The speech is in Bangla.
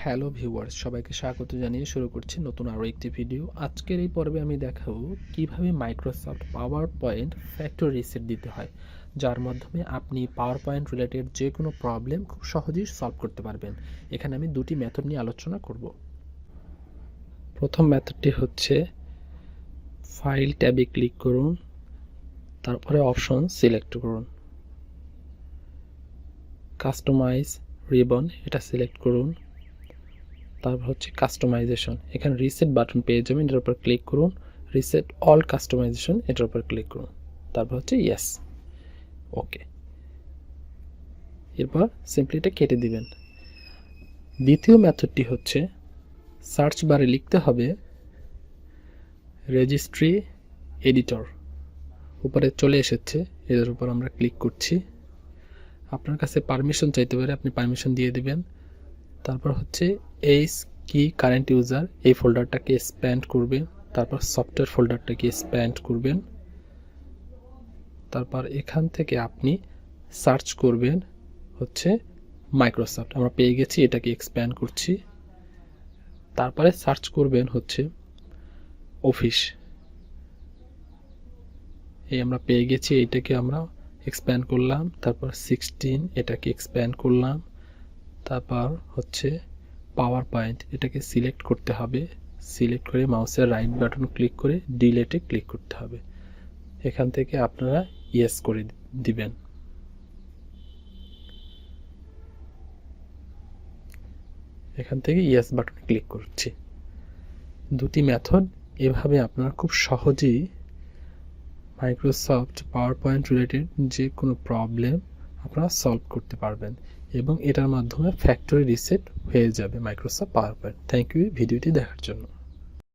হ্যালো ভিউয়ার্স, সবাইকে স্বাগত জানিয়ে শুরু করছি নতুন আরও একটি ভিডিও। আজকের এই পর্বে আমি দেখাবো কিভাবে Microsoft power point factory reset দিতে হয়, যার মাধ্যমে আপনি পাওয়ার পয়েন্ট রিলেটেড যে কোনো প্রবলেম খুব সহজেই সলভ করতে পারবেন। এখানে আমি দুটি মেথড নিয়ে আলোচনা করব। প্রথম মেথডটি হচ্ছে ফাইল ট্যাবে ক্লিক করুন, তারপরে অপশন সিলেক্ট করুন, কাস্টমাইজ রিবন এটা সিলেক্ট করুন, তারপর হচ্ছে কাস্টমাইজেশন, এখানে রিসেট বাটন পেয়ে যাবেন, এটার উপর ক্লিক করুন, রিসেট অল কাস্টমাইজেশন এটার উপর ক্লিক করুন, তারপর হচ্ছে ইয়েস, ওকে। এরপর সিম্পলি এটা কেটে দিবেন। দ্বিতীয় মেথডটি হচ্ছে সার্চ বারে লিখতে হবে রেজিস্ট্রি এডিটর, উপরে চলে এসেছে, এর উপর আমরা ক্লিক করছি। আপনার কাছে পারমিশন চাইতে পারে, আপনি পারমিশন দিয়ে দিবেন। তারপর হচ্ছে এইচ কি কারেন্ট ইউজার, এই ফোল্ডারটাকে এক্সপ্যান্ড করবেন, তারপর সফটওয়্যার ফোল্ডারটাকে এক্সপ্যান্ড করবেন। তারপর এখান থেকে আপনি সার্চ করবেন হচ্ছে মাইক্রোসফট, আমরা পেয়ে গেছি, এটাকে এক্সপ্যান্ড করছি। তারপরে সার্চ করবেন হচ্ছে অফিস, এই আমরা পেয়ে গেছি, এটাকে আমরা এক্সপ্যান্ড করলাম। তারপর 16 এটাকে এক্সপ্যান্ড করলাম। তারপর হচ্ছে পাওয়ার পয়েন্ট, এটাকে সিলেক্ট করতে হবে, সিলেক্ট করে মাউসের রাইট বাটন ক্লিক করে ডিলেটে ক্লিক করতে হবে। এখান থেকে আপনারা ইয়েস করে দিবেন। এখান থেকে ইয়েস বাটনে ক্লিক করছি। দুটি মেথড, এভাবে আপনারা খুব সহজেই মাইক্রোসফট পাওয়ার পয়েন্ট রিলেটেড যে কোনো প্রবলেম আপনারা সলভ করতে পারবেন এবং এটার মাধ্যমে ফ্যাক্টরি রিসেট হয়ে যাবে Microsoft PowerPoint. Thank you ভিডিওটি দেখার জন্য।